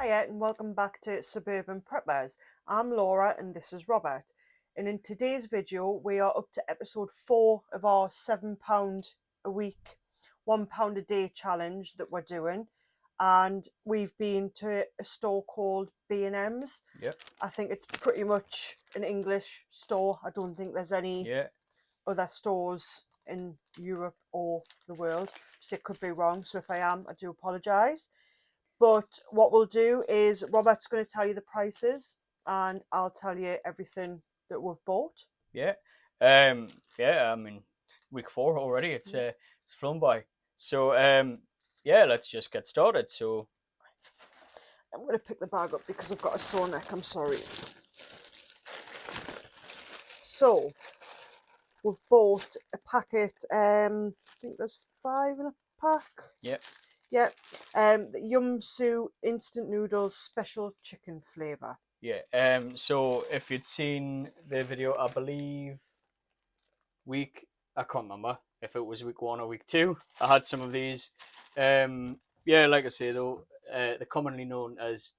Hiya and welcome back to Suburban Preppers. I'm Laura and this is Robert. And in today's video we are up to episode 4 of our £7 a week, £1 a day challenge that we're doing. And we've been to a store called B&M's. Yep. I think it's pretty much an English store. I don't think there's any other stores in Europe or the world. So it could be wrong. So if I am, I do apologise. But what we'll do is Robert's going to tell you the prices and I'll tell you everything that we've bought. Yeah. I mean, week 4 already. It's flown by. So let's just get started. So I'm going to pick the bag up because I've got a sore neck. I'm sorry. So we've bought a packet. I think there's 5 in a pack. Yep. Yeah. The Yum Sue instant noodles special chicken flavour. Yeah. So if you'd seen the video, I believe I can't remember if it was week 1 or week 2. I had some of these. Like I say though, they're commonly known as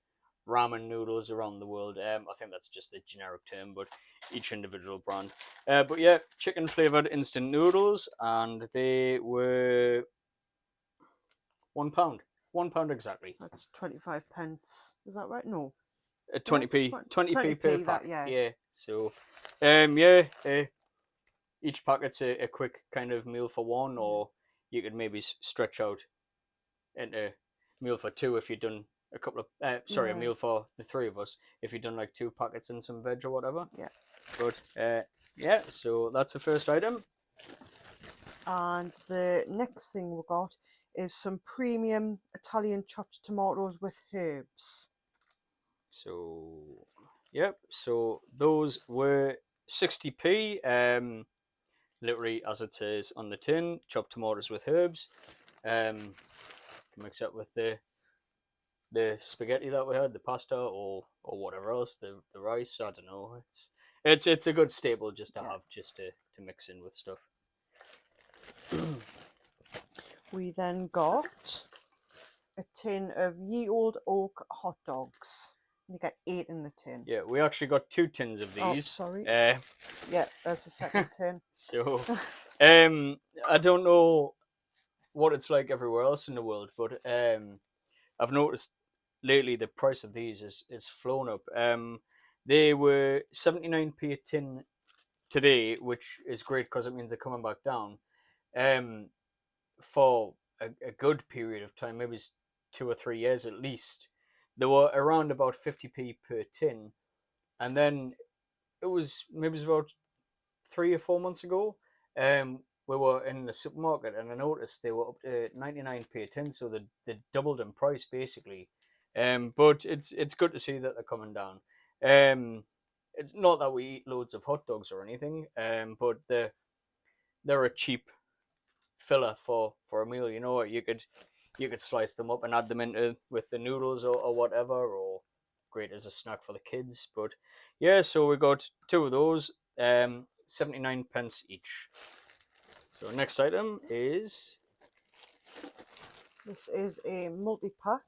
ramen noodles around the world. I think that's just the generic term, but each individual brand. But yeah, chicken flavored instant noodles, and they were £1. £1 exactly. That's 25 pence. Is that right? No. 20p. 20p per pack. That, yeah. Yeah. So, each packet's a quick kind of meal for one, or you could maybe stretch out into meal for 2 if you've done a couple of a meal for the 3 of us if you've done like 2 packets and some veg or whatever. Yeah. But so that's the first item. And the next thing we got is some premium Italian chopped tomatoes with herbs. So so those were 60p. Literally as it says on the tin, chopped tomatoes with herbs. Can mix it with the spaghetti that we had, the pasta or whatever else, the rice. I don't know. It's a good staple just to have, just to mix in with stuff. We then got a tin of Ye Old Oak hot dogs. You get 8 in the tin. Yeah, we actually got 2 tins of these. Oh, sorry. Yeah, there's the second tin. So, I don't know what it's like everywhere else in the world, but I've noticed lately the price of these is flown up. They were 79p a tin today, which is great because it means they're coming back down. For a good period of time, maybe 2 or 3 years at least, they were around about 50p per tin, and then it was about 3 or 4 months ago. We were in the supermarket and I noticed they were up to 99p a tin, so they doubled in price basically. But it's good to see that they're coming down. It's not that we eat loads of hot dogs or anything, but they're a cheap filler for a meal. You know, you could slice them up and add them into with the noodles or whatever, or great as a snack for the kids. But yeah, so we got 2 of those, 79 pence each. So next item is This is a multi-pack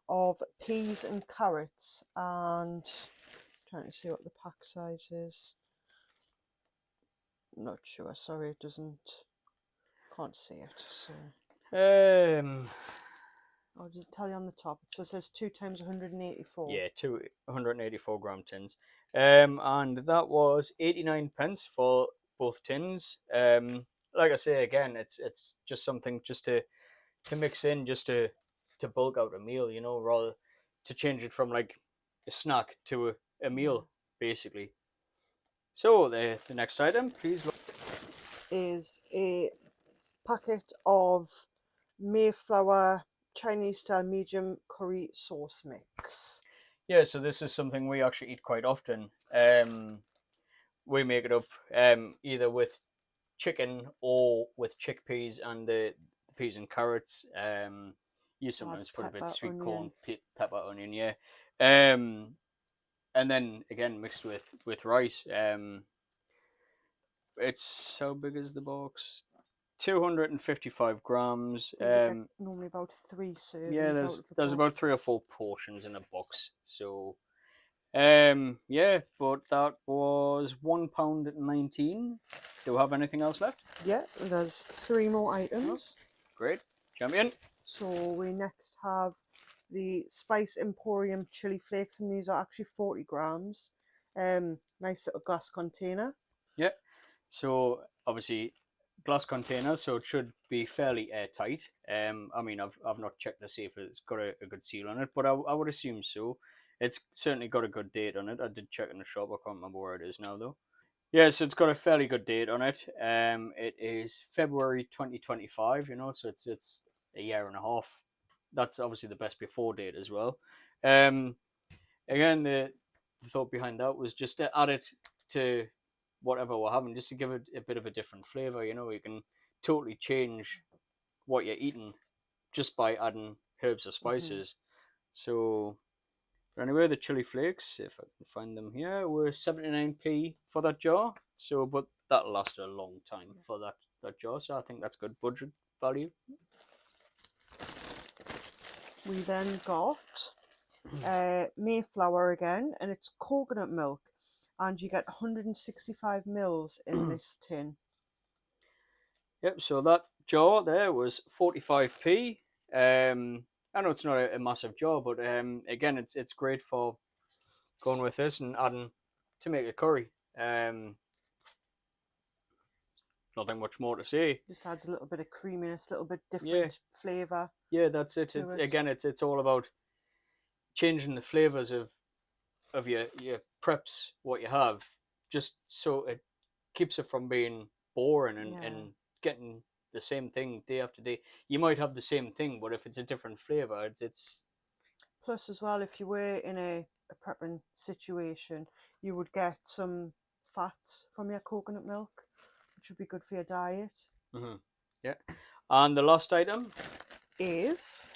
of peas and carrots, and I'm trying to see what the pack size is. Not sure, sorry, it doesn't, can't see it. So I'll just tell you on the top. So it says 2 times 184. Yeah, 2 184 gram tins. And that was 89 pence for both tins. Like I say again, it's just something just to mix in, just to bulk out a meal, you know, rather to change it from like a snack to a meal, basically. So the next item, please, is a packet of Mayflower Chinese style medium curry sauce mix. Yeah, so this is something we actually eat quite often. We make it up either with chicken or with chickpeas and the peas and carrots. You sometimes put a bit of sweet corn, pepper, onion, yeah. And then again mixed with rice. It's how big is the box? 255 grams. I think we get normally about 3 Yeah, servings out of a there's about box. 3 or 4 portions in a box. So yeah, but that was £1.19. Do we have anything else left? Yeah, there's 3 more items. Great, champion. So we next have the Spice Emporium chili flakes, and these are actually 40 grams. Nice little glass container. Yeah. So obviously glass container, so it should be fairly airtight. I mean, I've not checked to see if it's got a good seal on it, but I would assume so. It's certainly got a good date on it. I did check in the shop. I can't remember where it is now though. Yeah, so it's got a fairly good date on it. It is February 2025. You know, so it's a year and a half. That's obviously the best before date as well. Again, the thought behind that was just to add it to whatever we're having, just to give it a bit of a different flavor. You know, you can totally change what you're eating just by adding herbs or spices. So anyway, the chili flakes, if I can find them here, were 79p for that jar. So, but that'll last a long time for that jar. So I think that's good budget value. We then got Mayflower again, and it's coconut milk, and you get 165 mils in this tin. Yep, so that jar there was 45p. I know it's not a massive jar, but again, it's great for going with this and adding to make a curry. Nothing much more to say. Just adds a little bit of creaminess, a little bit different flavour. Yeah, that's it. It's again, it's all about changing the flavors of your preps, what you have, just so it keeps it from being boring and getting the same thing day after day. You might have the same thing, but if it's a different flavor, it's plus as well, if you were in a prepping situation, you would get some fats from your coconut milk, which would be good for your diet. Yeah. And the last item is,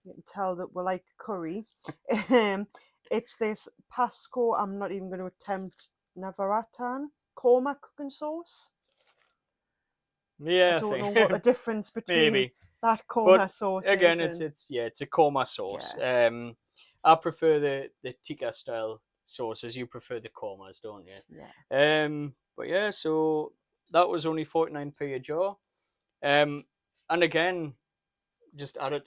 you can tell that we like curry. It's this Pasco, I'm not even going to attempt, Navaratan korma cooking sauce. Yeah, I don't know what the difference between maybe that korma sauce again, is. It's a korma sauce. I prefer the tikka style sauces. You prefer the kormas, don't you? Yeah. But yeah, so that was only 49p a jar. And again, just add it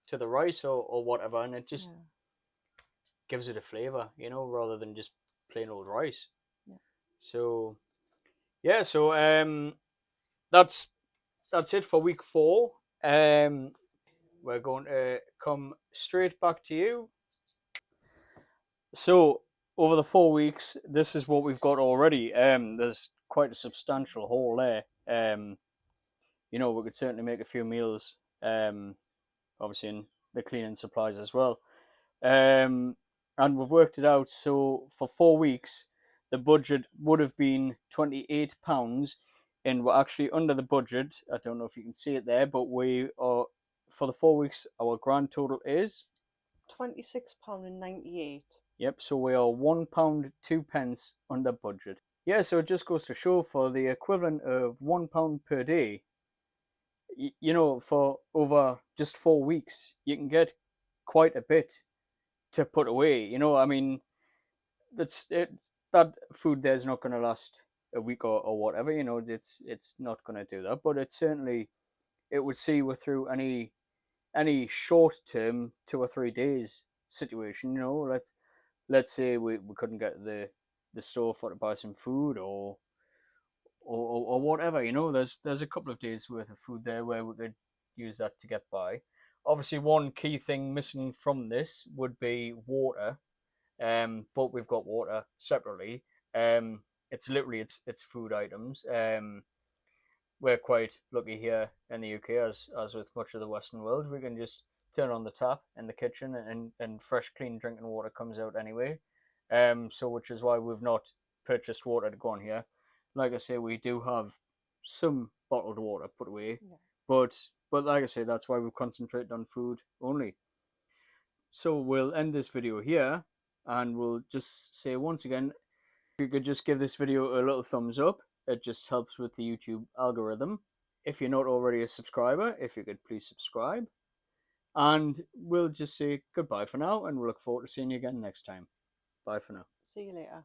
to the rice or whatever, and it just gives it a flavor, you know, rather than just plain old rice. Yeah. So yeah, so that's it for week 4. We're going to come straight back to you. So over the 4 weeks, this is what we've got already. There's quite a substantial haul there. You know, we could certainly make a few meals. Obviously in the cleaning supplies as well. And we've worked it out. So for 4 weeks, the budget would have been £28, and we're actually under the budget. I don't know if you can see it there, but we are, for the 4 weeks, our grand total is £26.98. Yep, so we are £1 2 pence under budget. Yeah, so it just goes to show, for the equivalent of £1 per day, you know, for over just 4 weeks, you can get quite a bit to put away. You know, I mean, that food there's not going to last a week or whatever. You know, it's not going to do that. But it would see we're through any short term 2 or 3 days situation. You know, let's say we couldn't get the store for to buy some food or whatever. You know, there's a couple of days worth of food there where we could use that to get by. Obviously, one key thing missing from this would be water, but we've got water separately. It's literally it's food items. We're quite lucky here in the UK, as with much of the Western world, we can just turn on the tap in the kitchen and fresh, clean drinking water comes out anyway. So which is why we've not purchased water to go on here. Like I say, we do have some bottled water put away, but like I say, that's why we've concentrated on food only. So we'll end this video here, and we'll just say once again, if you could just give this video a little thumbs up, It just helps with the YouTube algorithm. If you're not already a subscriber, if you could please subscribe. And we'll just say goodbye for now, and we'll look forward to seeing you again next time. Bye for now. See you later.